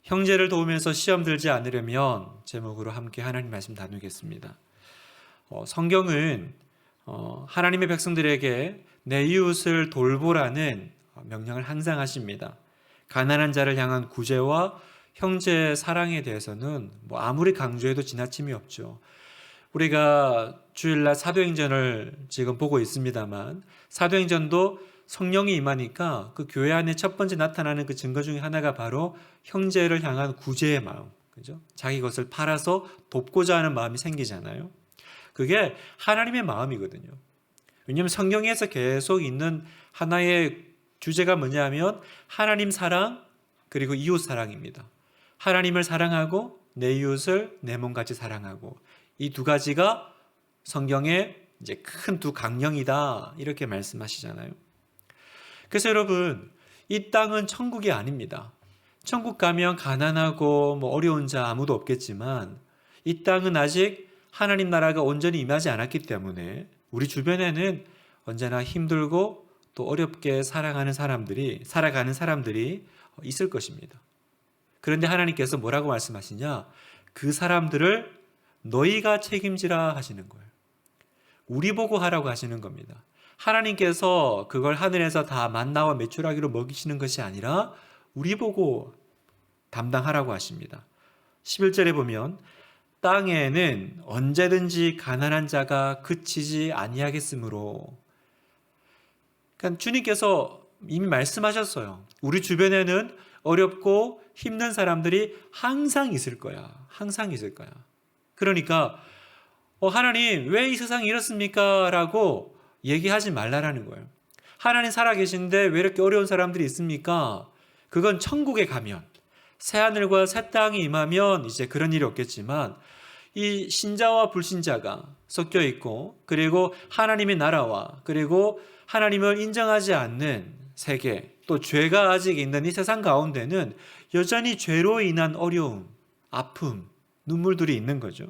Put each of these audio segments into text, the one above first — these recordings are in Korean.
형제를 도우면서 시험 들지 않으려면 제목으로 함께 하나님 말씀 나누겠습니다. 성경은 하나님의 백성들에게 내 이웃을 돌보라는 명령을 항상 하십니다. 가난한 자를 향한 구제와 형제 사랑에 대해서는 아무리 강조해도 지나침이 없죠. 우리가 주일날 사도행전을 지금 보고 있습니다만, 사도행전도 성령이 임하니까 그 교회 안에 첫 번째 나타나는 그 증거 중에 하나가 바로 형제를 향한 구제의 마음, 그죠? 자기 것을 팔아서 돕고자 하는 마음이 생기잖아요. 그게 하나님의 마음이거든요. 왜냐하면 성경에서 계속 있는 하나의 주제가 뭐냐면 하나님 사랑 그리고 이웃 사랑입니다. 하나님을 사랑하고 내 이웃을 내 몸같이 사랑하고, 이 두 가지가 성경의 이제 큰 두 강령이다, 이렇게 말씀하시잖아요. 그래서 여러분, 이 땅은 천국이 아닙니다. 천국 가면 가난하고 어려운 자 아무도 없겠지만, 이 땅은 아직 하나님 나라가 온전히 임하지 않았기 때문에 우리 주변에는 언제나 힘들고 또 어렵게 살아가는 사람들이 있을 것입니다. 그런데 하나님께서 뭐라고 말씀하시냐? 그 사람들을 너희가 책임지라 하시는 거예요. 우리 보고 하라고 하시는 겁니다. 하나님께서 그걸 하늘에서 다 만나와 메추라기로 먹이시는 것이 아니라 우리 보고 담당하라고 하십니다. 11절에 보면 땅에는 언제든지 가난한 자가 그치지 아니하겠으므로, 그러니까 주님께서 이미 말씀하셨어요. 우리 주변에는 어렵고 힘든 사람들이 항상 있을 거야. 항상 있을 거야. 그러니까 하나님 왜 이 세상이 이렇습니까? 라고 얘기하지 말라라는 거예요. 하나님 살아계신데 왜 이렇게 어려운 사람들이 있습니까? 그건 천국에 가면, 새하늘과 새 땅이 임하면 이제 그런 일이 없겠지만, 이 신자와 불신자가 섞여 있고, 그리고 하나님의 나라와 그리고 하나님을 인정하지 않는 세계, 또 죄가 아직 있는 이 세상 가운데는 여전히 죄로 인한 어려움, 아픔, 눈물들이 있는 거죠.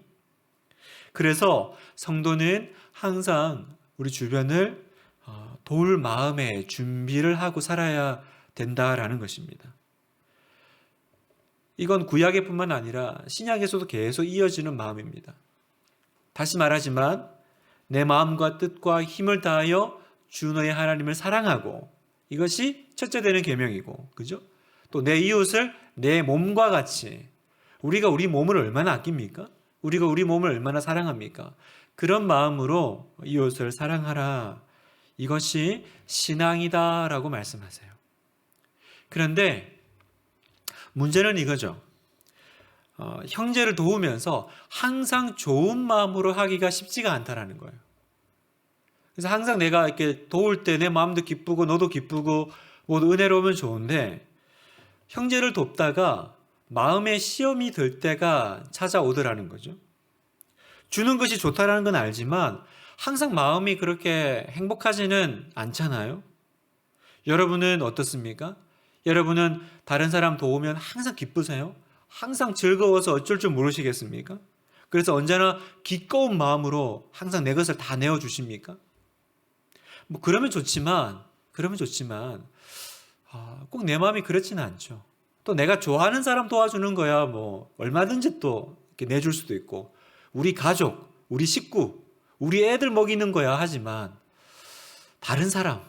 그래서 성도는 항상 우리 주변을 도울 마음의 준비를 하고 살아야 된다라는 것입니다. 이건 구약의 뿐만 아니라 신약에서도 계속 이어지는 마음입니다. 다시 말하지만 내 마음과 뜻과 힘을 다하여 주 너의 하나님을 사랑하고, 이것이 첫째 되는 계명이고, 그죠? 또 내 이웃을 내 몸과 같이, 우리가 우리 몸을 얼마나 아낍니까? 우리가 우리 몸을 얼마나 사랑합니까? 그런 마음으로 이웃을 사랑하라. 이것이 신앙이다라고 말씀하세요. 그런데 문제는 이거죠. 형제를 도우면서 항상 좋은 마음으로 하기가 쉽지가 않다라는 거예요. 그래서 항상 내가 이렇게 도울 때 내 마음도 기쁘고 너도 기쁘고 모두 은혜로우면 좋은데, 형제를 돕다가 마음의 시험이 들 때가 찾아오더라는 거죠. 주는 것이 좋다라는 건 알지만 항상 마음이 그렇게 행복하지는 않잖아요. 여러분은 어떻습니까? 여러분은 다른 사람 도우면 항상 기쁘세요? 항상 즐거워서 어쩔 줄 모르시겠습니까? 그래서 언제나 기꺼운 마음으로 항상 내 것을 다 내어주십니까? 그러면 좋지만 꼭 내 마음이 그렇지는 않죠. 또 내가 좋아하는 사람 도와주는 거야 얼마든지 또 이렇게 내줄 수도 있고, 우리 가족, 우리 식구, 우리 애들 먹이는 거야 하지만 다른 사람,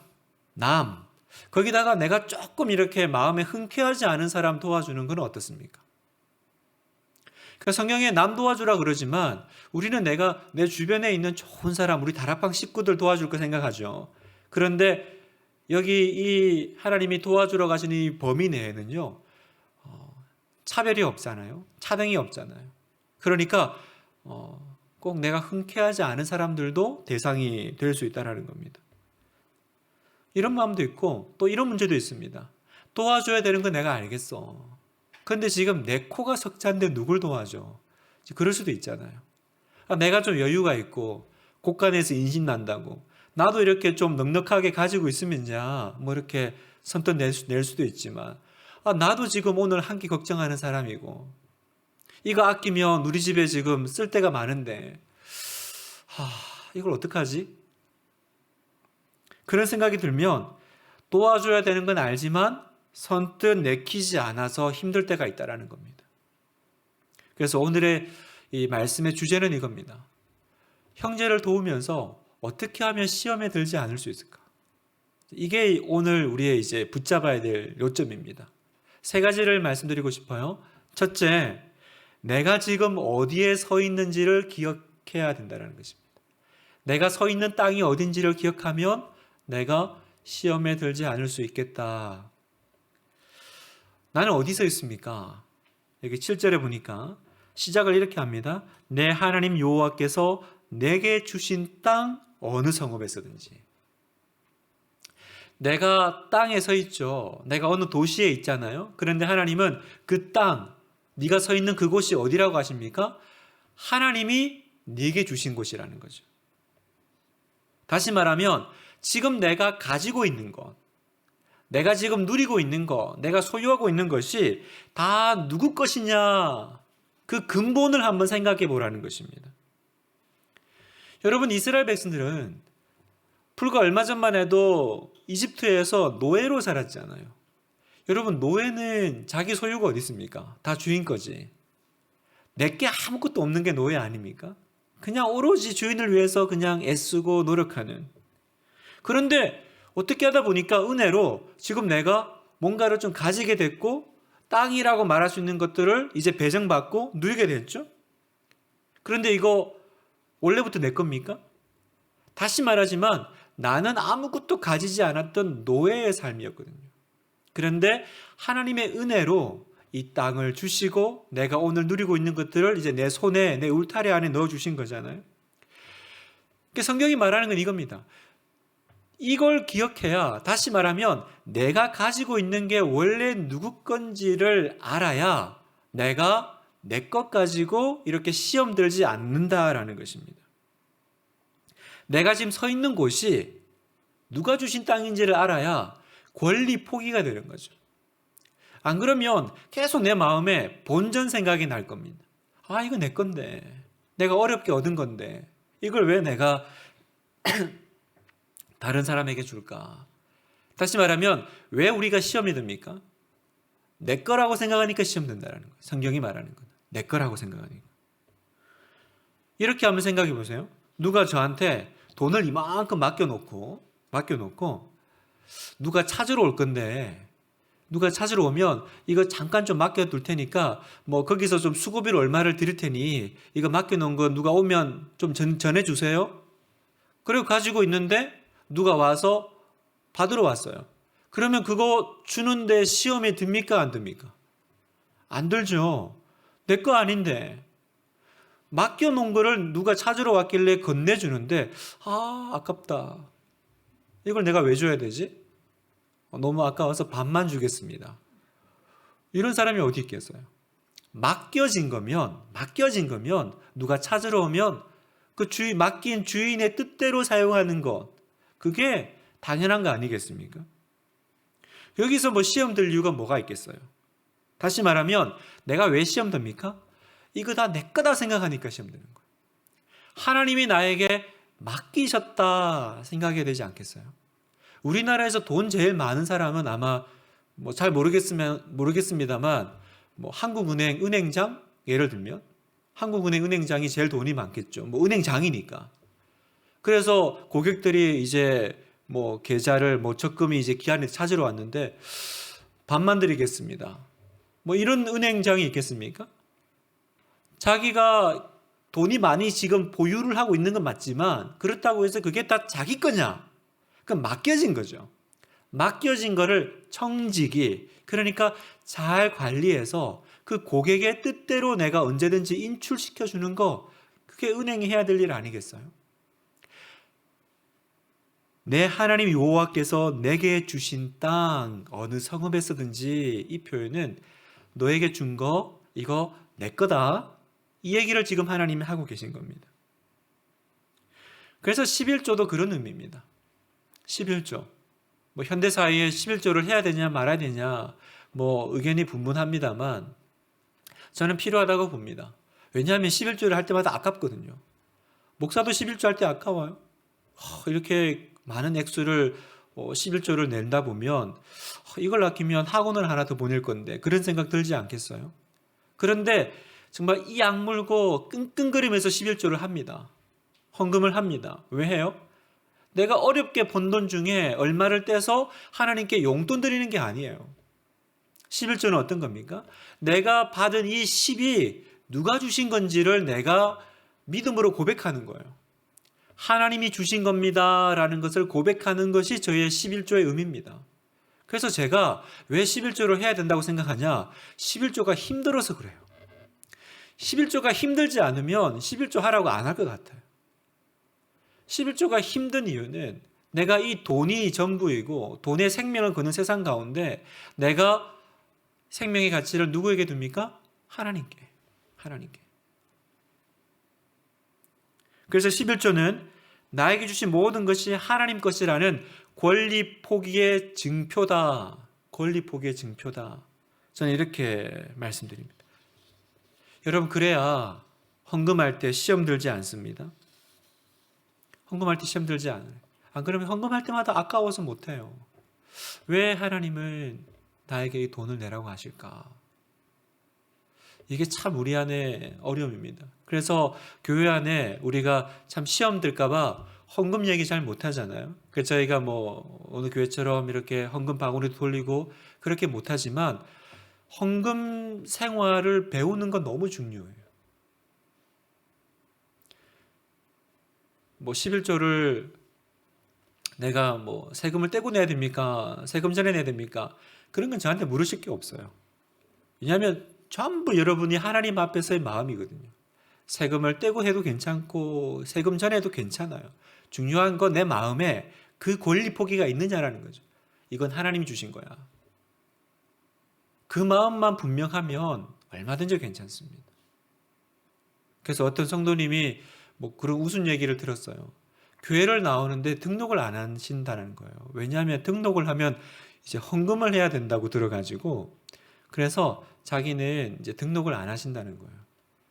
거기다가 내가 조금 이렇게 마음에 흔쾌하지 않은 사람 도와주는 건 어떻습니까? 그러니까 성경에 남 도와주라 그러지만 우리는 내가 내 주변에 있는 좋은 사람, 우리 다락방 식구들 도와줄 거 생각하죠. 그런데 여기 이 하나님이 도와주러 가시는 이 범위 내에는요, 차별이 없잖아요. 차등이 없잖아요. 그러니까 꼭 내가 흔쾌하지 않은 사람들도 대상이 될 수 있다는 겁니다. 이런 마음도 있고, 또 이런 문제도 있습니다. 도와줘야 되는 건 내가 알겠어. 그런데 지금 내 코가 석잔데 누굴 도와줘? 그럴 수도 있잖아요. 내가 좀 여유가 있고 곳간에서 인신 난다고 나도 이렇게 좀 넉넉하게 가지고 있으면 이렇게 선뜻 낼 수도 있지만, 나도 지금 오늘 한 끼 걱정하는 사람이고, 이거 아끼면 우리 집에 지금 쓸 데가 많은데 이걸 어떡하지? 그런 생각이 들면 도와줘야 되는 건 알지만 선뜻 내키지 않아서 힘들 때가 있다라는 겁니다. 그래서 오늘의 이 말씀의 주제는 이겁니다. 형제를 도우면서 어떻게 하면 시험에 들지 않을 수 있을까? 이게 오늘 우리의 이제 붙잡아야 될 요점입니다. 세 가지를 말씀드리고 싶어요. 첫째, 내가 지금 어디에 서 있는지를 기억해야 된다는 것입니다. 내가 서 있는 땅이 어딘지를 기억하면 내가 시험에 들지 않을 수 있겠다. 나는 어디 서 있습니까? 여기 7절에 보니까 시작을 이렇게 합니다. 내 하나님 여호와께서 내게 주신 땅 어느 성읍에서든지. 내가 땅에 서 있죠. 내가 어느 도시에 있잖아요. 그런데 하나님은 그 땅, 네가 서 있는 그곳이 어디라고 하십니까? 하나님이 네게 주신 곳이라는 거죠. 다시 말하면 지금 내가 가지고 있는 것, 내가 지금 누리고 있는 것, 내가 소유하고 있는 것이 다 누구 것이냐, 그 근본을 한번 생각해 보라는 것입니다. 여러분, 이스라엘 백성들은 불과 얼마 전만 해도 이집트에서 노예로 살았잖아요. 여러분, 노예는 자기 소유가 어디 있습니까? 다 주인 거지. 내게 아무것도 없는 게 노예 아닙니까? 그냥 오로지 주인을 위해서 그냥 애쓰고 노력하는. 그런데 어떻게 하다 보니까 은혜로 지금 내가 뭔가를 좀 가지게 됐고 땅이라고 말할 수 있는 것들을 이제 배정받고 누리게 됐죠. 그런데 이거 원래부터 내 겁니까? 다시 말하지만 나는 아무것도 가지지 않았던 노예의 삶이었거든요. 그런데 하나님의 은혜로 이 땅을 주시고 내가 오늘 누리고 있는 것들을 이제 내 손에, 내 울타리 안에 넣어주신 거잖아요. 성경이 말하는 건 이겁니다. 이걸 기억해야, 다시 말하면 내가 가지고 있는 게 원래 누구 건지를 알아야 내가 내 것 가지고 이렇게 시험 들지 않는다라는 것입니다. 내가 지금 서 있는 곳이 누가 주신 땅인지를 알아야 권리 포기가 되는 거죠. 안 그러면 계속 내 마음에 본전 생각이 날 겁니다. 아, 이거 내 건데, 내가 어렵게 얻은 건데 이걸 왜 내가 다른 사람에게 줄까? 다시 말하면 왜 우리가 시험이 듭니까? 내 거라고 생각하니까 시험 든다는 거예요. 성경이 말하는 건 내 거라고 생각하니까. 이렇게 한번 생각해 보세요. 누가 저한테 돈을 이만큼 맡겨놓고 누가 찾으러 올 건데, 누가 찾으러 오면 이거 잠깐 좀 맡겨둘 테니까 뭐 거기서 좀 수고비를 얼마를 드릴 테니 이거 맡겨놓은 거 누가 오면 좀 전해주세요. 그리고 가지고 있는데 누가 와서 받으러 왔어요. 그러면 그거 주는데 시험에 듭니까? 안 듭니까? 안 들죠. 내 거 아닌데. 맡겨놓은 거를 누가 찾으러 왔길래 건네주는데 아깝다. 이걸 내가 왜 줘야 되지? 너무 아까워서 반만 주겠습니다. 이런 사람이 어디 있겠어요? 맡겨진 거면 누가 찾으러 오면 그 맡긴 주인의 뜻대로 사용하는 것, 그게 당연한 거 아니겠습니까? 여기서 뭐 시험 들 이유가 뭐가 있겠어요? 다시 말하면 내가 왜 시험 듭니까? 이거 다 내 거다 생각하니까 시험 드는 거예요. 하나님이 나에게 맡기셨다 생각해야 되지 않겠어요? 우리나라에서 돈 제일 많은 사람은 아마 뭐 잘 모르겠습니다만 뭐 한국은행 은행장, 예를 들면 한국은행 은행장이 제일 돈이 많겠죠. 뭐 은행장이니까. 그래서 고객들이 이제 뭐 계좌를 뭐 적금이 이제 기한에 찾으러 왔는데 반만 드리겠습니다. 뭐 이런 은행장이 있겠습니까? 자기가 돈이 많이 지금 보유를 하고 있는 건 맞지만 그렇다고 해서 그게 다 자기 거냐? 그건 맡겨진 거죠. 맡겨진 거를 청지기, 그러니까 잘 관리해서 그 고객의 뜻대로 내가 언제든지 인출시켜 주는 거, 그게 은행이 해야 될 일 아니겠어요? 내 하나님 여호와께서 내게 주신 땅 어느 성읍에서든지, 이 표현은 너에게 준 거 이거 내 거다, 이 얘기를 지금 하나님이 하고 계신 겁니다. 그래서 11조도 그런 의미입니다. 11조. 뭐 현대사회에 11조를 해야 되냐 말아야 되냐 뭐 의견이 분분합니다만 저는 필요하다고 봅니다. 왜냐하면 11조를 할 때마다 아깝거든요. 목사도 11조 할 때 아까워요. 이렇게 많은 액수를 11조를 낸다 보면 이걸 아끼면 학원을 하나 더 보낼 건데 그런 생각 들지 않겠어요? 그런데 정말 이 악물고 끙끙거리면서 11조를 합니다. 헌금을 합니다. 왜 해요? 내가 어렵게 번 돈 중에 얼마를 떼서 하나님께 용돈 드리는 게 아니에요. 11조는 어떤 겁니까? 내가 받은 이 10이 누가 주신 건지를 내가 믿음으로 고백하는 거예요. 하나님이 주신 겁니다 라는 것을 고백하는 것이 저의 11조의 의미입니다. 그래서 제가 왜 11조를 해야 된다고 생각하냐? 11조가 힘들어서 그래요. 11조가 힘들지 않으면 11조 하라고 안 할 것 같아요. 11조가 힘든 이유는 내가 이 돈이 전부이고 돈의 생명을 거는 세상 가운데 내가 생명의 가치를 누구에게 둡니까? 하나님께. 하나님께. 그래서 11조는 나에게 주신 모든 것이 하나님 것이라는 권리 포기의 증표다. 권리 포기의 증표다. 저는 이렇게 말씀드립니다. 여러분, 그래야 헌금할 때 시험 들지 않습니다. 헌금할 때 시험 들지 않아요. 안 그러면 헌금할 때마다 아까워서 못해요. 왜 하나님은 나에게 이 돈을 내라고 하실까? 이게 참 우리 안에 어려움입니다. 그래서 교회 안에 우리가 참 시험 들까봐 헌금 얘기 잘 못하잖아요. 그래서 저희가 어느 교회처럼 이렇게 헌금 바구니도 돌리고 그렇게 못하지만 헌금 생활을 배우는 건 너무 중요해요. 11조를 내가 세금을 떼고 내야 됩니까? 세금 전에 내야 됩니까? 그런 건 저한테 물으실 게 없어요. 왜냐하면 전부 여러분이 하나님 앞에서의 마음이거든요. 세금을 떼고 해도 괜찮고 세금 전에 해도 괜찮아요. 중요한 건 내 마음에 그 권리 포기가 있느냐라는 거죠. 이건 하나님이 주신 거야. 그 마음만 분명하면 얼마든지 괜찮습니다. 그래서 어떤 성도님이 그런 웃은 얘기를 들었어요. 교회를 나오는데 등록을 안 하신다는 거예요. 왜냐하면 등록을 하면 이제 헌금을 해야 된다고 들어가지고 그래서 자기는 이제 등록을 안 하신다는 거예요.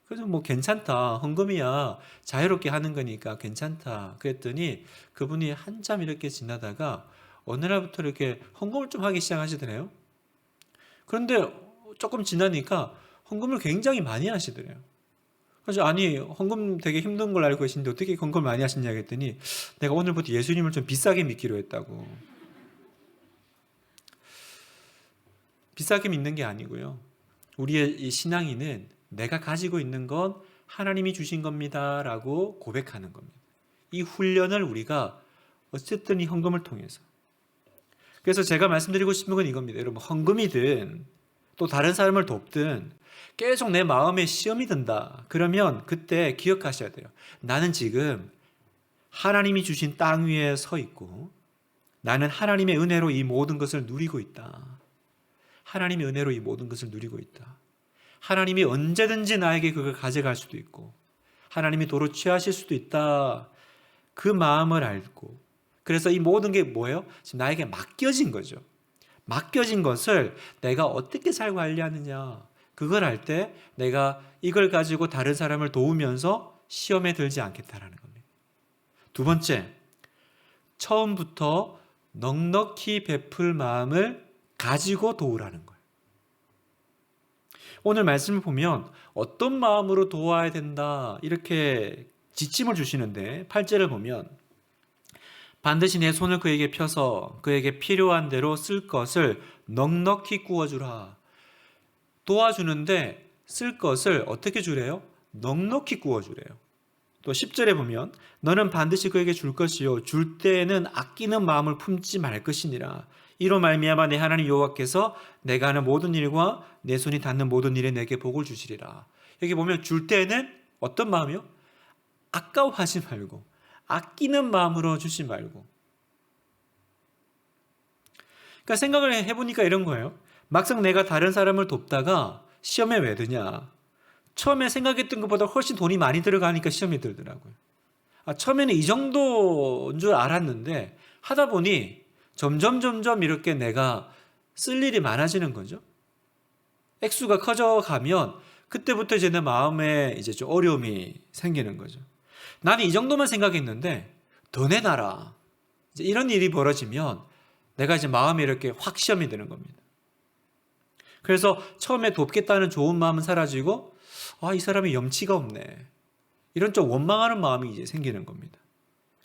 그래서 괜찮다. 헌금이야. 자유롭게 하는 거니까 괜찮다. 그랬더니 그분이 한참 이렇게 지나다가 어느 날부터 이렇게 헌금을 좀 하기 시작하시더래요. 그런데 조금 지나니까 헌금을 굉장히 많이 하시더래요. 그래서 아니 헌금 되게 힘든 걸 알고 계신데 어떻게 헌금을 많이 하시냐 했더니 내가 오늘부터 예수님을 좀 비싸게 믿기로 했다고. 비싸게 믿는 게 아니고요. 우리의 이 신앙인은 내가 가지고 있는 건 하나님이 주신 겁니다 라고 고백하는 겁니다. 이 훈련을 우리가 어쨌든 이 헌금을 통해서. 그래서 제가 말씀드리고 싶은 건 이겁니다. 여러분, 헌금이든 또 다른 사람을 돕든 계속 내 마음에 시험이 든다. 그러면 그때 기억하셔야 돼요. 나는 지금 하나님이 주신 땅 위에 서 있고 나는 하나님의 은혜로 이 모든 것을 누리고 있다. 하나님의 은혜로 이 모든 것을 누리고 있다. 하나님이 언제든지 나에게 그걸 가져갈 수도 있고 하나님이 도로 취하실 수도 있다. 그 마음을 알고 그래서 이 모든 게 뭐예요? 지금 나에게 맡겨진 거죠. 맡겨진 것을 내가 어떻게 잘 관리하느냐. 그걸 할 때 내가 이걸 가지고 다른 사람을 도우면서 시험에 들지 않겠다라는 겁니다. 두 번째, 처음부터 넉넉히 베풀 마음을 가지고 도우라는 거예요. 오늘 말씀을 보면 어떤 마음으로 도와야 된다 이렇게 지침을 주시는데 8절을 보면 반드시 내 손을 그에게 펴서 그에게 필요한 대로 쓸 것을 넉넉히 구워주라. 도와주는데 쓸 것을 어떻게 주래요? 넉넉히 구워주래요. 또 10절에 보면 너는 반드시 그에게 줄 것이요 줄 때에는 아끼는 마음을 품지 말 것이니라. 이로 말미암아 내 하나님 여호와께서 내가 하는 모든 일과 내 손이 닿는 모든 일에 내게 복을 주시리라. 여기 보면 줄 때에는 어떤 마음이요? 아까워하지 말고 아끼는 마음으로 주지 말고. 그러니까 생각을 해보니까 이런 거예요. 막상 내가 다른 사람을 돕다가 시험에 왜 드냐. 처음에 생각했던 것보다 훨씬 돈이 많이 들어가니까 시험에 들더라고요. 처음에는 이 정도인 줄 알았는데 하다 보니 점점 이렇게 내가 쓸 일이 많아지는 거죠. 액수가 커져가면 그때부터 이제 내 마음에 이제 좀 어려움이 생기는 거죠. 나는 이 정도만 생각했는데 더 내놔라. 이제 이런 일이 벌어지면 내가 이제 마음이 이렇게 확 시험이 되는 겁니다. 그래서 처음에 돕겠다는 좋은 마음은 사라지고 이 사람이 염치가 없네. 이런 좀 원망하는 마음이 이제 생기는 겁니다.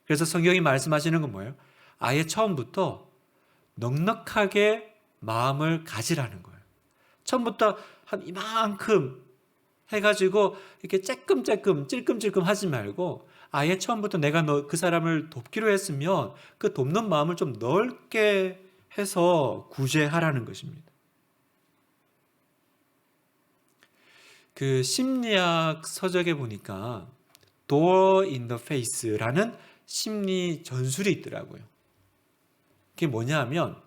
그래서 성경이 말씀하시는 건 뭐예요? 아예 처음부터 넉넉하게 마음을 가지라는 거예요. 처음부터 한 이만큼 해가지고 이렇게 찔끔찔끔 찔끔찔끔 하지 말고 아예 처음부터 내가 그 사람을 돕기로 했으면 그 돕는 마음을 좀 넓게 해서 구제하라는 것입니다. 그 심리학 서적에 보니까 door in the face라는 심리 전술이 있더라고요. 그게 뭐냐 하면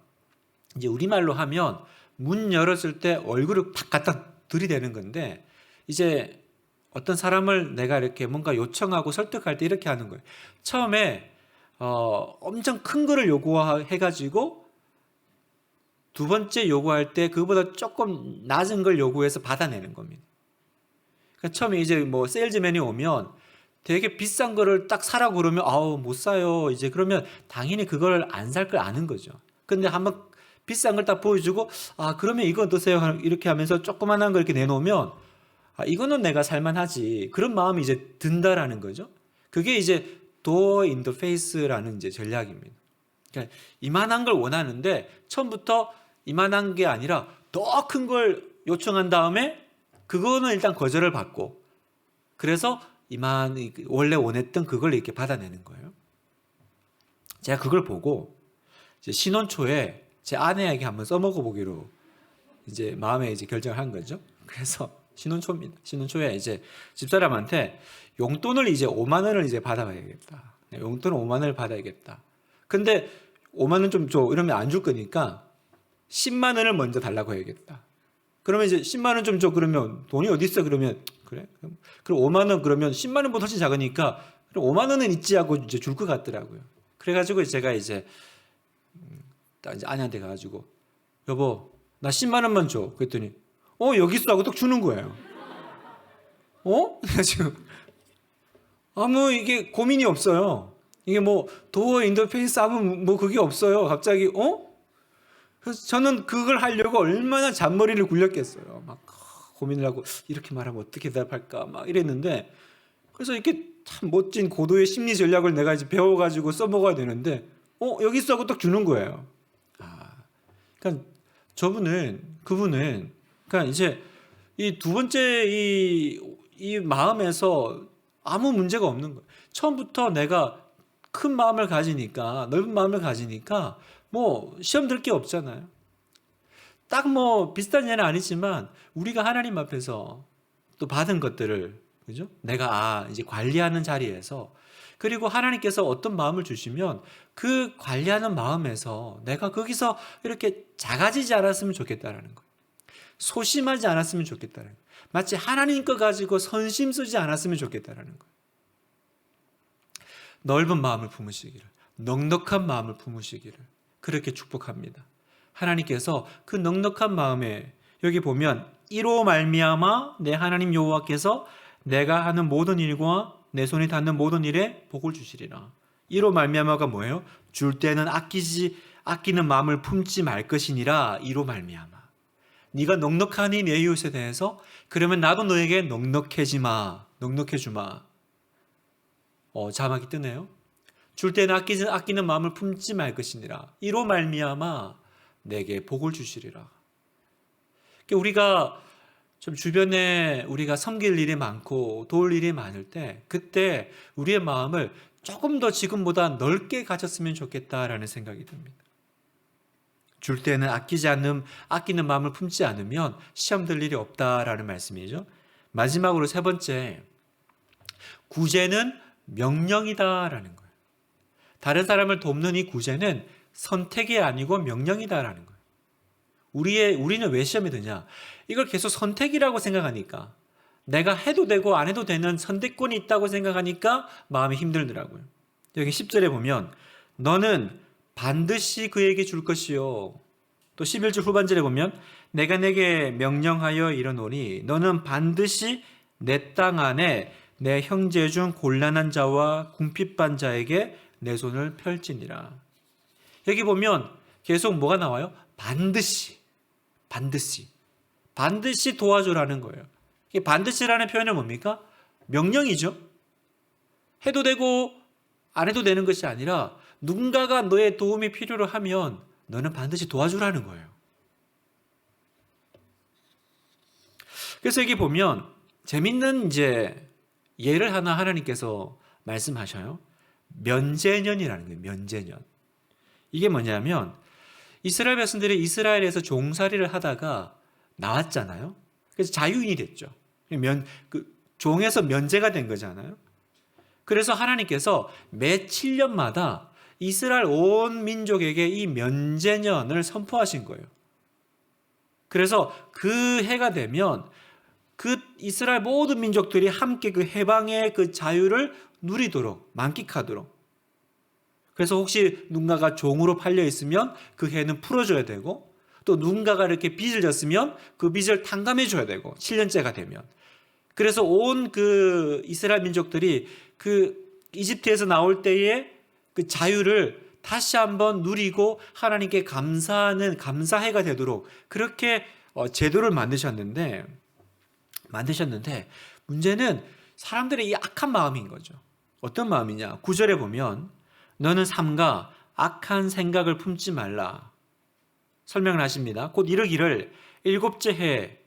이제 우리말로 하면 문 열었을 때 얼굴을 팍 갖다 들이대는 건데 이제 어떤 사람을 내가 이렇게 뭔가 요청하고 설득할 때 이렇게 하는 거예요. 처음에 엄청 큰 거를 요구해가지고 두 번째 요구할 때 그보다 조금 낮은 걸 요구해서 받아내는 겁니다. 그러니까 처음에 이제 뭐 세일즈맨이 오면 되게 비싼 거를 딱 사라고 그러면 못 사요. 이제 그러면 당연히 그걸 안 살 걸 아는 거죠. 근데 한번 비싼 걸 딱 보여주고 그러면 이거 어떠세요? 이렇게 하면서 조그만한 걸 이렇게 내놓으면 이거는 내가 살만하지. 그런 마음이 이제 든다라는 거죠. 그게 이제 door in the face라는 이제 전략입니다. 그러니까 이만한 걸 원하는데 처음부터 이만한 게 아니라 더 큰 걸 요청한 다음에 그거는 일단 거절을 받고 그래서 원래 원했던 그걸 이렇게 받아내는 거예요. 제가 그걸 보고 이제 신혼 초에 제 아내에게 한번 써먹어 보기로 이제 마음에 이제 결정을 한 거죠. 그래서 신혼 초입니다. 신혼 초에 이제 집사람한테 용돈을 이제 5만 원을 이제 받아봐야겠다. 용돈을 5만 원을 받아야겠다. 근데 5만 원 좀 줘. 이러면 안 줄 거니까 10만 원을 먼저 달라고 해야겠다. 그러면 이제 10만 원 좀 줘. 그러면 돈이 어디 있어? 그러면 그래? 그럼 5만 원 그러면 10만 원보다 훨씬 작으니까 그럼 5만 원은 있지 하고 이제 줄 것 같더라고요. 그래가지고 제가 이제 아내한테 가가지고 여보 나 10만 원만 줘. 그랬더니 여기 있어 하고 딱 주는 거예요. 지금 아무 이게 고민이 없어요. 이게 뭐 도어 인터페이스 하면 뭐 그게 없어요. 갑자기 그래서 저는 그걸 하려고 얼마나 잔머리를 굴렸겠어요. 막 고민을 하고 이렇게 말하면 어떻게 대답할까 막 이랬는데 그래서 이렇게 참 멋진 고도의 심리 전략을 내가 이제 배워가지고 써먹어야 되는데 여기 있어 하고 딱 주는 거예요. 그러니까 그분은 그러니까 이제 이 두 번째 이 마음에서 아무 문제가 없는 거예요. 처음부터 내가 큰 마음을 가지니까 넓은 마음을 가지니까 뭐 시험 들 게 없잖아요. 딱 뭐 비슷한 예는 아니지만 우리가 하나님 앞에서 또 받은 것들을 그죠? 내가 이제 관리하는 자리에서 그리고 하나님께서 어떤 마음을 주시면 그 관리하는 마음에서 내가 거기서 이렇게 작아지지 않았으면 좋겠다라는 거예요. 소심하지 않았으면 좋겠다는 거예요. 마치 하나님 거 가지고 선심 쓰지 않았으면 좋겠다라는 거예요. 넓은 마음을 품으시기를, 넉넉한 마음을 품으시기를 그렇게 축복합니다. 하나님께서 그 넉넉한 마음에 여기 보면 이로 말미암아 내 하나님 여호와께서 내가 하는 모든 일과 내 손이 닿는 모든 일에 복을 주시리라. 이로 말미암아가 뭐예요? 줄 때는 아끼는 마음을 품지 말 것이니라. 이로 말미암아. 네가 넉넉하니 내 이웃에 대해서 그러면 나도 너에게 넉넉해지마. 넉넉해주마. 자막이 뜨네요. 줄 때는 아끼는 마음을 품지 말 것이니라. 이로 말미암아 내게 복을 주시리라. 우리가 좀 주변에 우리가 섬길 일이 많고 도울 일이 많을 때 그때 우리의 마음을 조금 더 지금보다 넓게 가졌으면 좋겠다라는 생각이 듭니다. 줄 때는 아끼는 마음을 품지 않으면 시험 들 일이 없다라는 말씀이죠. 마지막으로 세 번째, 구제는 명령이다라는 거예요. 다른 사람을 돕는 이 구제는 선택이 아니고 명령이다라는 거예요. 우리는 왜 시험이 드냐? 이걸 계속 선택이라고 생각하니까 내가 해도 되고 안 해도 되는 선택권이 있다고 생각하니까 마음이 힘들더라고요. 여기 10절에 보면 너는 반드시 그에게 줄 것이요. 또 11절 후반절에 보면 내가 내게 명령하여 이르노니 너는 반드시 내 땅 안에 내 형제 중 곤란한 자와 궁핍한 자에게 내 손을 펼지니라. 여기 보면 계속 뭐가 나와요? 반드시, 반드시, 반드시 도와줘라는 거예요. 이 반드시라는 표현은 뭡니까? 명령이죠. 해도 되고 안 해도 되는 것이 아니라 누군가가 너의 도움이 필요로 하면 너는 반드시 도와주라는 거예요. 그래서 여기 보면 재밌는 이제 예를 하나 하나님께서 말씀하셔요. 면제년이라는 거예요. 면제년. 이게 뭐냐면 이스라엘 백성들이 이스라엘에서 종살이를 하다가 나왔잖아요. 그래서 자유인이 됐죠. 종에서 면제가 된 거잖아요. 그래서 하나님께서 매 7년마다 이스라엘 온 민족에게 이 면제년을 선포하신 거예요. 그래서 그 해가 되면 그 이스라엘 모든 민족들이 함께 그 해방의 그 자유를 누리도록, 만끽하도록. 그래서 혹시 누군가가 종으로 팔려 있으면 그 해는 풀어줘야 되고, 또 누군가가 이렇게 빚을 졌으면 그 빚을 탕감해 줘야 되고, 7년째가 되면. 그래서 온 그 이스라엘 민족들이 그 이집트에서 나올 때의 그 자유를 다시 한번 누리고 하나님께 감사하는 감사해가 되도록 그렇게 제도를 만드셨는데 문제는 사람들의 이 악한 마음인 거죠. 어떤 마음이냐? 9절에 보면 너는 삼가 악한 생각을 품지 말라. 설명을 하십니다. 곧 이르기를 일곱째 해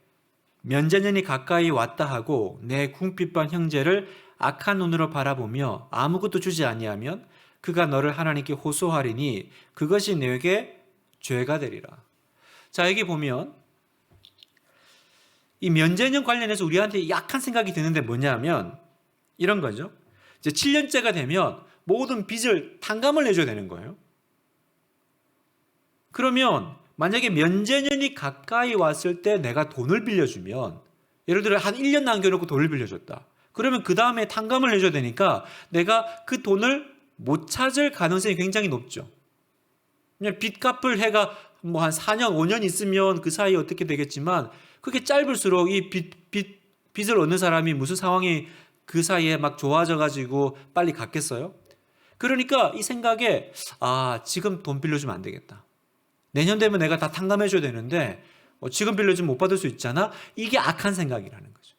면제년이 가까이 왔다 하고 내 궁핍한 형제를 악한 눈으로 바라보며 아무것도 주지 아니하면 그가 너를 하나님께 호소하리니 그것이 너에게 죄가 되리라. 자, 여기 보면 이 면제년 관련해서 우리한테 약한 생각이 드는데 뭐냐면 이런 거죠. 이제 7년째가 되면 모든 빚을 탕감을 해줘야 되는 거예요. 그러면 만약에 면제년이 가까이 왔을 때 내가 돈을 빌려주면 예를 들어 한 1년 남겨놓고 돈을 빌려줬다. 그러면 그 다음에 탕감을 해줘야 되니까 내가 그 돈을 못 찾을 가능성이 굉장히 높죠. 그냥 빚 갚을 해가 뭐 한 4년, 5년 있으면 그 사이에 어떻게 되겠지만 그게 짧을수록 이 빚을 얻는 사람이 무슨 상황이 그 사이에 막 좋아져가지고 빨리 갚겠어요? 그러니까 이 생각에 지금 돈 빌려주면 안 되겠다. 내년 되면 내가 다 탕감해줘야 되는데 지금 빌려주면 못 받을 수 있잖아. 이게 악한 생각이라는 거죠.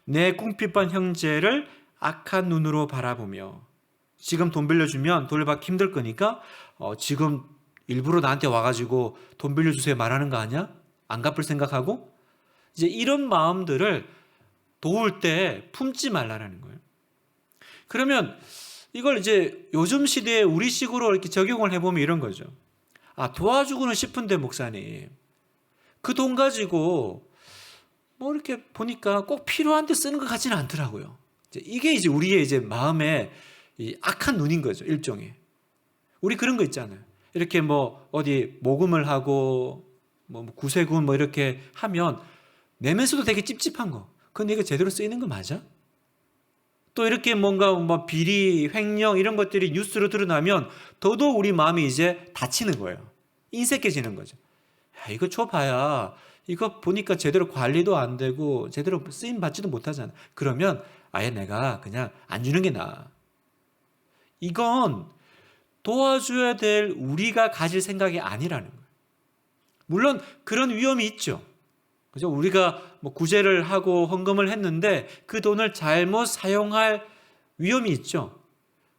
내 궁핍한 형제를 악한 눈으로 바라보며 지금 돈 빌려주면 돈을 받기 힘들 거니까 지금 일부러 나한테 와가지고 돈 빌려주세요 말하는 거 아니야? 안 갚을 생각하고 이제 이런 마음들을 도울 때 품지 말라는 거예요. 그러면 이걸 이제 요즘 시대에 우리식으로 이렇게 적용을 해보면 이런 거죠. 도와주고는 싶은데 목사님 그 돈 가지고 뭐 이렇게 보니까 꼭 필요한 데 쓰는 것 같지는 않더라고요. 이게 이제 우리의 이제 마음의 이 악한 눈인 거죠. 일종의. 우리 그런 거 있잖아요. 이렇게 뭐 어디 모금을 하고 뭐 구세군 뭐 이렇게 하면 내면서도 되게 찝찝한 거. 근데 이거 제대로 쓰이는 거 맞아? 또 이렇게 뭔가 뭐 비리, 횡령 이런 것들이 뉴스로 드러나면 더더욱 우리 마음이 이제 다치는 거예요. 인색해지는 거죠. 야, 이거 줘봐야 이거 보니까 제대로 관리도 안 되고 제대로 쓰임 받지도 못하잖아. 그러면 아예 내가 그냥 안 주는 게 나아. 이건 도와줘야 될 우리가 가질 생각이 아니라는 거예요. 물론 그런 위험이 있죠. 그죠? 우리가 뭐 구제를 하고 헌금을 했는데 그 돈을 잘못 사용할 위험이 있죠.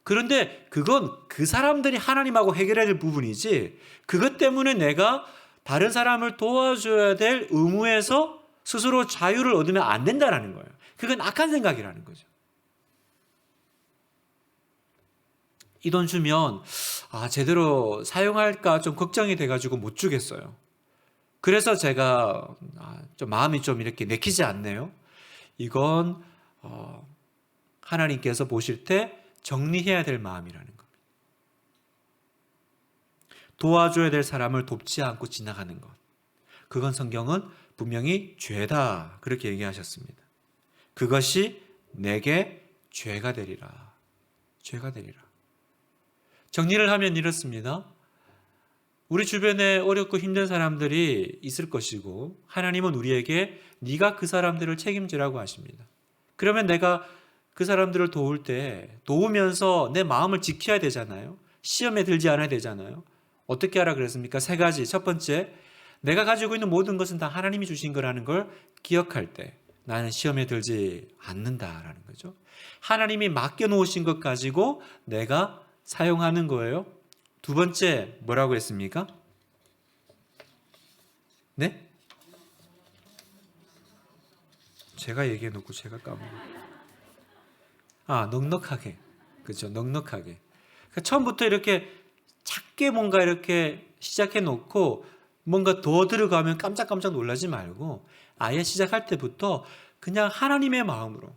그런데 그건 그 사람들이 하나님하고 해결해야 될 부분이지 그것 때문에 내가 다른 사람을 도와줘야 될 의무에서 스스로 자유를 얻으면 안 된다는 거예요. 그건 악한 생각이라는 거죠. 이 돈 주면 제대로 사용할까 좀 걱정이 돼가지고 못 주겠어요. 그래서 제가 좀 마음이 좀 이렇게 내키지 않네요. 이건 하나님께서 보실 때 정리해야 될 마음이라는 겁니다. 도와줘야 될 사람을 돕지 않고 지나가는 것. 그건 성경은 분명히 죄다 그렇게 얘기하셨습니다. 그것이 내게 죄가 되리라. 죄가 되리라. 정리를 하면 이렇습니다. 우리 주변에 어렵고 힘든 사람들이 있을 것이고 하나님은 우리에게 네가 그 사람들을 책임지라고 하십니다. 그러면 내가 그 사람들을 도울 때 도우면서 내 마음을 지켜야 되잖아요. 시험에 들지 않아야 되잖아요. 어떻게 하라 그랬습니까? 세 가지. 첫 번째, 내가 가지고 있는 모든 것은 다 하나님이 주신 거라는 걸 기억할 때 나는 시험에 들지 않는다라는 거죠. 하나님이 맡겨놓으신 것 가지고 내가 사용하는 거예요. 두 번째, 뭐라고 했습니까? 네? 제가 얘기해놓고 제가 까먹었어요. 넉넉하게. 그렇죠. 넉넉하게. 그러니까 처음부터 이렇게 작게 뭔가 이렇게 시작해 놓고 뭔가 더 들어가면 깜짝깜짝 놀라지 말고 아예 시작할 때부터 그냥 하나님의 마음으로,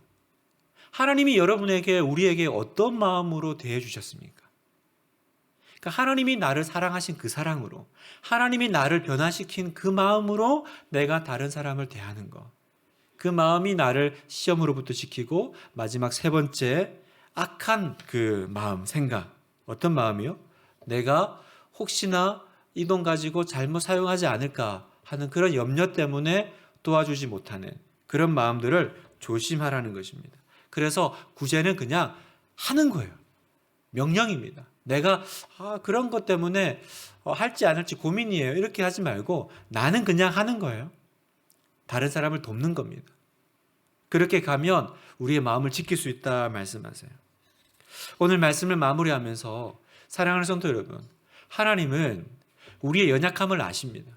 하나님이 여러분에게 우리에게 어떤 마음으로 대해 주셨습니까? 그러니까 하나님이 나를 사랑하신 그 사랑으로, 하나님이 나를 변화시킨 그 마음으로 내가 다른 사람을 대하는 것. 그 마음이 나를 시험으로부터 지키고, 마지막 세 번째, 악한 그 마음, 생각. 어떤 마음이요? 내가 혹시나 이 돈 가지고 잘못 사용하지 않을까 하는 그런 염려 때문에 도와주지 못하는 그런 마음들을 조심하라는 것입니다. 그래서 구제는 그냥 하는 거예요. 명령입니다. 내가 그런 것 때문에 할지 안 할지 고민이에요. 이렇게 하지 말고 나는 그냥 하는 거예요. 다른 사람을 돕는 겁니다. 그렇게 가면 우리의 마음을 지킬 수 있다 말씀하세요. 오늘 말씀을 마무리하면서 사랑하는 성도 여러분, 하나님은 우리의 연약함을 아십니다.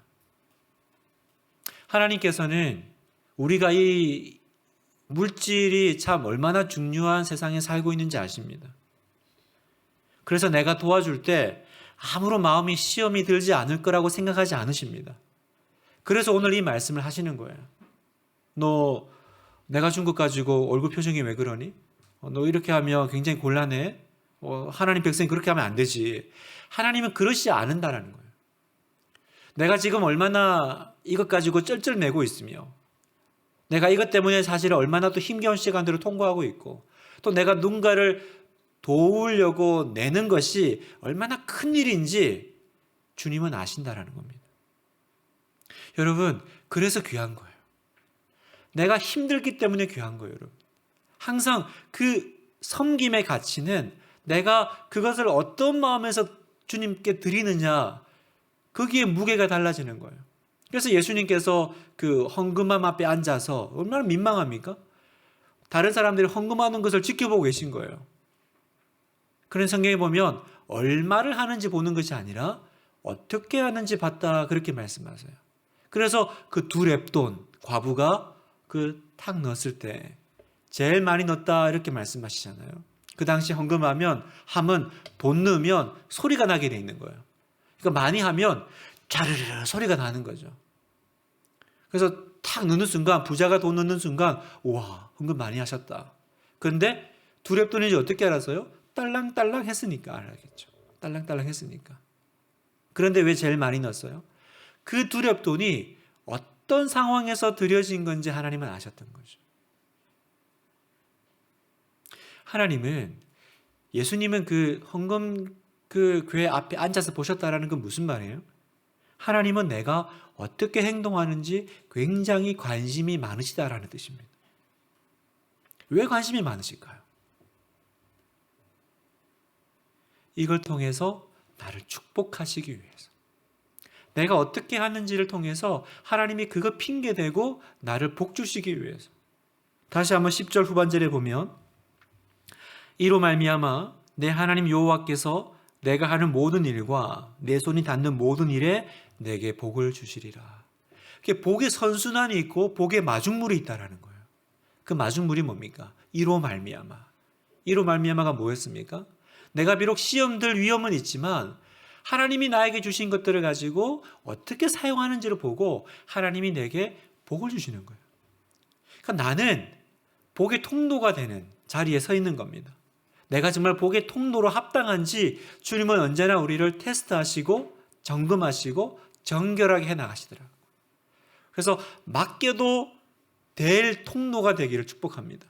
하나님께서는 우리가 이 물질이 참 얼마나 중요한 세상에 살고 있는지 아십니다. 그래서 내가 도와줄 때 아무런 마음이 시험이 들지 않을 거라고 생각하지 않으십니다. 그래서 오늘 이 말씀을 하시는 거예요. 너 내가 준 것 가지고 얼굴 표정이 왜 그러니? 너 이렇게 하면 굉장히 곤란해. 하나님 백성이 그렇게 하면 안 되지. 하나님은 그러시지 않는다라는 거예요. 내가 지금 얼마나 이것 가지고 쩔쩔매고 있으며 내가 이것 때문에 사실 얼마나 또 힘겨운 시간들을 통과하고 있고 또 내가 누군가를 도우려고 내는 것이 얼마나 큰 일인지 주님은 아신다라는 겁니다. 여러분, 그래서 귀한 거예요. 내가 힘들기 때문에 귀한 거예요, 여러분. 항상 그 섬김의 가치는 내가 그것을 어떤 마음에서 주님께 드리느냐, 거기에 무게가 달라지는 거예요. 그래서 예수님께서 그 헌금함 앞에 앉아서 얼마나 민망합니까? 다른 사람들이 헌금하는 것을 지켜보고 계신 거예요. 그런 성경에 보면 얼마를 하는지 보는 것이 아니라 어떻게 하는지 봤다 그렇게 말씀하세요. 그래서 그 두 렙돈 과부가 그 탁 넣었을 때 제일 많이 넣었다 이렇게 말씀하시잖아요. 그 당시 헌금하면 함은 돈 넣으면 소리가 나게 돼 있는 거예요. 그러니까 많이 하면 자르르 소리가 나는 거죠. 그래서 탁 넣는 순간 부자가 돈 넣는 순간 우와 헌금 많이 하셨다. 그런데 두 렙돈인지 어떻게 알았어요? 딸랑딸랑 했으니까 알겠죠. 딸랑딸랑 했으니까. 그런데 왜 제일 많이 넣었어요? 그 두 렙돈이 어떤 상황에서 드려진 건지 하나님은 아셨던 거죠. 하나님은 예수님은 그 헌금 그 교회 앞에 앉아서 보셨다라는 건 무슨 말이에요? 하나님은 내가 어떻게 행동하는지 굉장히 관심이 많으시다라는 뜻입니다. 왜 관심이 많으실까요? 이걸 통해서 나를 축복하시기 위해서. 내가 어떻게 하는지를 통해서 하나님이 그거 핑계대고 나를 복주시기 위해서. 다시 한번 10절 후반절에 보면 이로 말미암아 내 하나님 여호와께서 내가 하는 모든 일과 내 손이 닿는 모든 일에 내게 복을 주시리라. 복의 선순환이 있고 복의 마중물이 있다라는 거예요. 그 마중물이 뭡니까? 이로 말미암아. 이로 말미암아가 뭐였습니까? 내가 비록 시험들 위험은 있지만 하나님이 나에게 주신 것들을 가지고 어떻게 사용하는지를 보고 하나님이 내게 복을 주시는 거예요. 그러니까 나는 복의 통로가 되는 자리에 서 있는 겁니다. 내가 정말 복의 통로로 합당한지 주님은 언제나 우리를 테스트하시고 점검하시고 정결하게 해나가시더라고요. 그래서 맡겨도 될 통로가 되기를 축복합니다.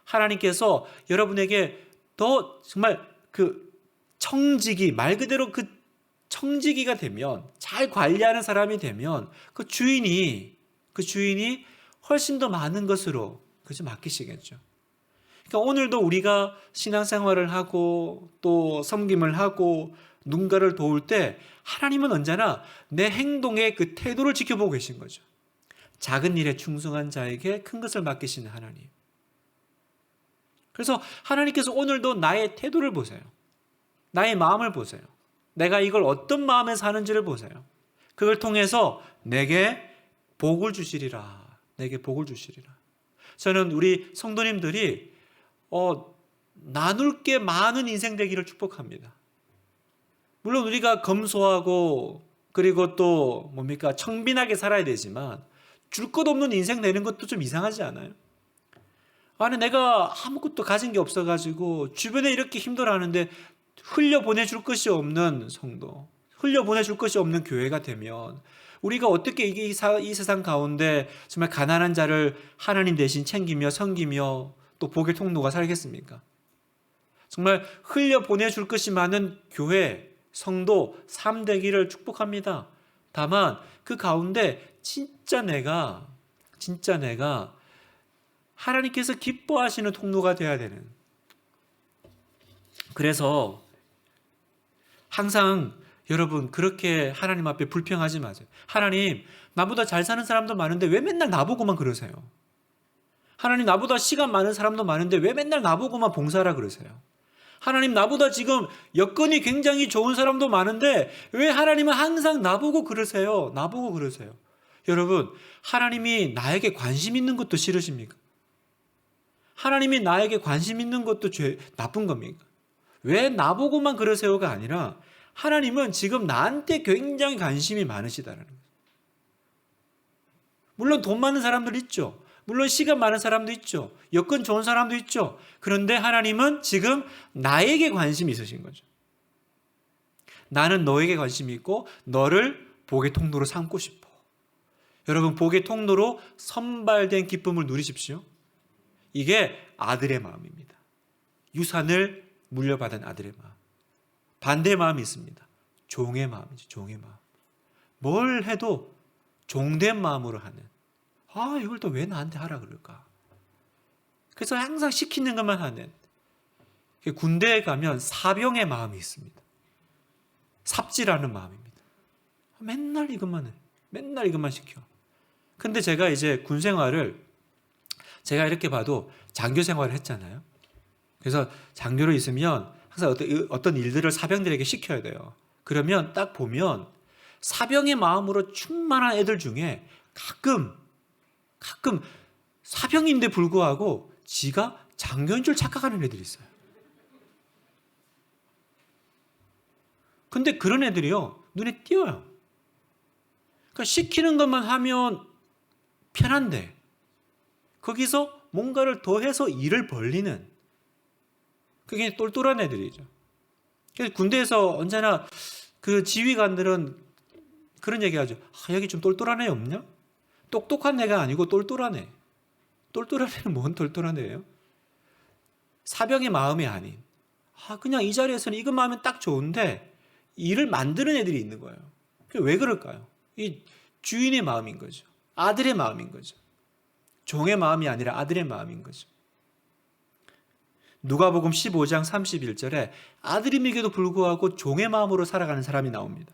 하나님께서 여러분에게 더 정말 그 청지기, 말 그대로 그 청지기가 되면, 잘 관리하는 사람이 되면 그 주인이 훨씬 더 많은 것으로 그저 맡기시겠죠. 그러니까 오늘도 우리가 신앙생활을 하고 또 섬김을 하고 누군가를 도울 때 하나님은 언제나 내 행동의 그 태도를 지켜보고 계신 거죠. 작은 일에 충성한 자에게 큰 것을 맡기시는 하나님. 그래서 하나님께서 오늘도 나의 태도를 보세요. 나의 마음을 보세요. 내가 이걸 어떤 마음에 사는지를 보세요. 그걸 통해서 내게 복을 주시리라. 내게 복을 주시리라. 저는 우리 성도님들이 나눌 게 많은 인생 되기를 축복합니다. 물론 우리가 검소하고 그리고 또 청빈하게 살아야 되지만 줄 것 없는 인생 내는 것도 좀 이상하지 않아요? 아니 내가 아무것도 가진 게 없어가지고 주변에 이렇게 힘들어하는데 흘려보내줄 것이 없는 성도, 흘려보내줄 것이 없는 교회가 되면 우리가 어떻게 이 세상 가운데 정말 가난한 자를 하나님 대신 챙기며 섬기며 또 복의 통로가 살겠습니까? 정말 흘려보내줄 것이 많은 교회, 성도, 삶 되기를 축복합니다. 다만 그 가운데 진짜 내가 하나님께서 기뻐하시는 통로가 되어야 되는. 그래서 항상 여러분 그렇게 하나님 앞에 불평하지 마세요. 하나님, 나보다 잘 사는 사람도 많은데 왜 맨날 나보고만 그러세요? 하나님, 나보다 시간 많은 사람도 많은데 왜 맨날 나보고만 봉사하라 그러세요? 하나님, 나보다 지금 여건이 굉장히 좋은 사람도 많은데 왜 하나님은 항상 나보고 그러세요? 나보고 그러세요. 여러분, 하나님이 나에게 관심 있는 것도 싫으십니까? 하나님이 나에게 관심 있는 것도 나쁜 겁니까? 왜 나보고만 그러세요가 아니라 하나님은 지금 나한테 굉장히 관심이 많으시다라는 거예요. 물론 돈 많은 사람들 있죠. 물론 시간 많은 사람도 있죠. 여건 좋은 사람도 있죠. 그런데 하나님은 지금 나에게 관심이 있으신 거죠. 나는 너에게 관심이 있고 너를 복의 통로로 삼고 싶어. 여러분, 복의 통로로 선발된 기쁨을 누리십시오. 이게 아들의 마음입니다. 유산을 물려받은 아들의 마음. 반대의 마음이 있습니다. 종의 마음이죠. 종의 마음. 뭘 해도 종된 마음으로 하는. 이걸 또 왜 나한테 하라 그럴까? 그래서 항상 시키는 것만 하는. 군대에 가면 사병의 마음이 있습니다. 삽질하는 마음입니다. 맨날 이것만 해. 맨날 이것만 시켜. 근데 제가 이제 군 생활을 제가 이렇게 봐도 장교 생활을 했잖아요. 그래서 장교로 있으면 항상 어떤 일들을 사병들에게 시켜야 돼요. 그러면 딱 보면 사병의 마음으로 충만한 애들 중에 가끔 사병인데 불구하고 지가 장교인 줄 착각하는 애들이 있어요. 근데 그런 애들이요, 눈에 띄어요. 그러니까 시키는 것만 하면 편한데 거기서 뭔가를 더해서 일을 벌리는, 그게 똘똘한 애들이죠. 그래서 군대에서 언제나 그 지휘관들은 그런 얘기하죠. 여기 좀 똘똘한 애 없냐? 똑똑한 애가 아니고 똘똘한 애. 똘똘한 애는 뭔 똘똘한 애예요? 사병의 마음이 아닌, 그냥 이 자리에서는 이것만 하면 딱 좋은데 일을 만드는 애들이 있는 거예요. 왜 그럴까요? 이 주인의 마음인 거죠. 아들의 마음인 거죠. 종의 마음이 아니라 아들의 마음인 거죠. 누가복음 15장 31절에 아들임에게도 불구하고 종의 마음으로 살아가는 사람이 나옵니다.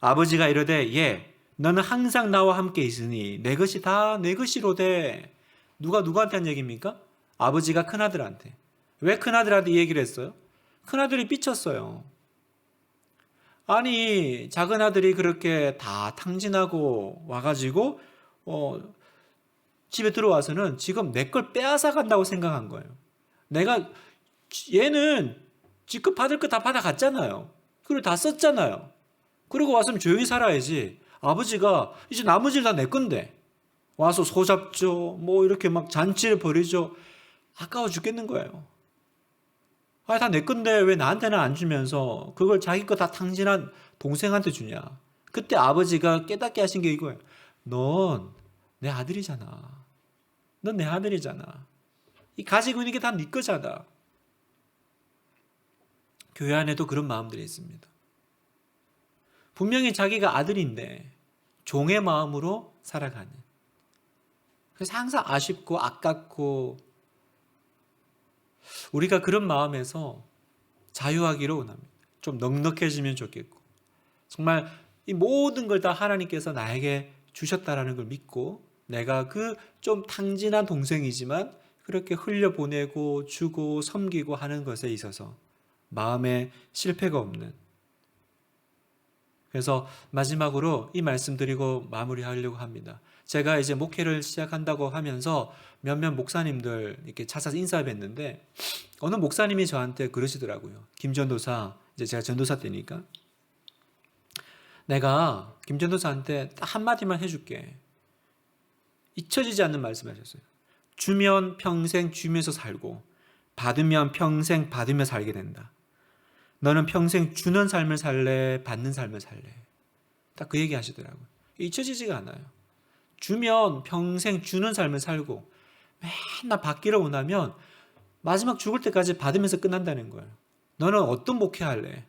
아버지가 이르되 너는 항상 나와 함께 있으니 내 것이 다 내 것이로되. 누구한테 한 얘기입니까? 아버지가 큰아들한테. 왜 큰아들한테 이 얘기를 했어요? 큰아들이 삐쳤어요. 아니, 작은 아들이 그렇게 다 탕진하고 와가지고 집에 들어와서는 지금 내 걸 빼앗아 간다고 생각한 거예요. 얘는 지금 받을 거 다 받아갔잖아요. 그리고 다 썼잖아요. 그리고 왔으면 조용히 살아야지. 아버지가 이제 나머지를 다 내 건데 와서 소 잡죠, 이렇게 막 잔치를 벌이죠. 아까워 죽겠는 거예요. 다 내 건데 왜 나한테는 안 주면서 그걸 자기 거 다 탕진한 동생한테 주냐. 그때 아버지가 깨닫게 하신 게 이거예요. 넌 내 아들이잖아. 넌 내 아들이잖아. 이 가지고 있는 게 다 네 거잖아. 교회 안에도 그런 마음들이 있습니다. 분명히 자기가 아들인데 종의 마음으로 살아가는. 그래서 항상 아쉽고 아깝고 우리가 그런 마음에서 자유하기를 원합니다. 좀 넉넉해지면 좋겠고, 정말 이 모든 걸 다 하나님께서 나에게 주셨다라는 걸 믿고, 내가 그 좀 탕진한 동생이지만 그렇게 흘려보내고 주고 섬기고 하는 것에 있어서 마음에 실패가 없는, 그래서 마지막으로 이 말씀 드리고 마무리하려고 합니다. 제가 이제 목회를 시작한다고 하면서 몇몇 목사님들 이렇게 찾아서 인사했는데, 어느 목사님이 저한테 그러시더라고요. 김전도사, 이제 제가 전도사 때니까, 내가 김전도사한테 딱 한마디만 해줄게. 잊혀지지 않는 말씀을 하셨어요. 주면 평생 주면서 살고, 받으면 평생 받으며 살게 된다. 너는 평생 주는 삶을 살래, 받는 삶을 살래? 딱 그 얘기 하시더라고요. 잊혀지지가 않아요. 주면 평생 주는 삶을 살고, 맨날 받기를 원하면 마지막 죽을 때까지 받으면서 끝난다는 거예요. 너는 어떤 목회할래?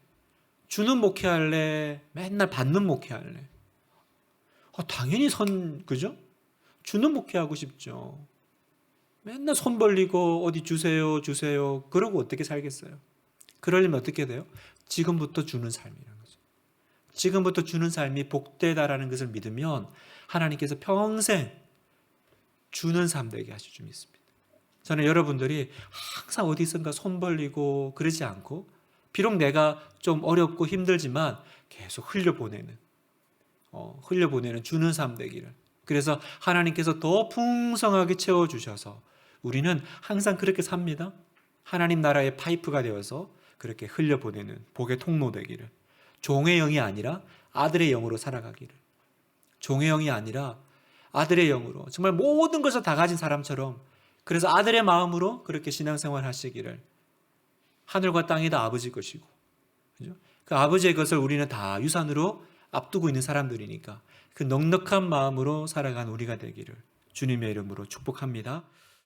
주는 목회할래? 맨날 받는 목회할래? 당연히 그죠? 주는 목회하고 싶죠. 맨날 손 벌리고 어디 주세요, 주세요. 그러고 어떻게 살겠어요? 그러려면 어떻게 돼요? 지금부터 주는 삶이라는 거죠. 지금부터 주는 삶이 복되다라는 것을 믿으면 하나님께서 평생 주는 삶 되게 하실 줄 믿습니다. 저는 여러분들이 항상 어디 있은가 손 벌리고 그러지 않고, 비록 내가 좀 어렵고 힘들지만 계속 흘려보내는 주는 삶 되기를. 그래서 하나님께서 더 풍성하게 채워주셔서 우리는 항상 그렇게 삽니다. 하나님 나라의 파이프가 되어서 그렇게 흘려보내는 복의 통로 되기를. 종의 영이 아니라 아들의 영으로 살아가기를. 종의 영이 아니라 아들의 영으로, 정말 모든 것을 다 가진 사람처럼, 그래서 아들의 마음으로 그렇게 신앙생활 하시기를. 하늘과 땅이 다 아버지 것이고, 그죠? 그 아버지의 것을 우리는 다 유산으로 앞두고 있는 사람들이니까 그 넉넉한 마음으로 살아간 우리가 되기를 주님의 이름으로 축복합니다.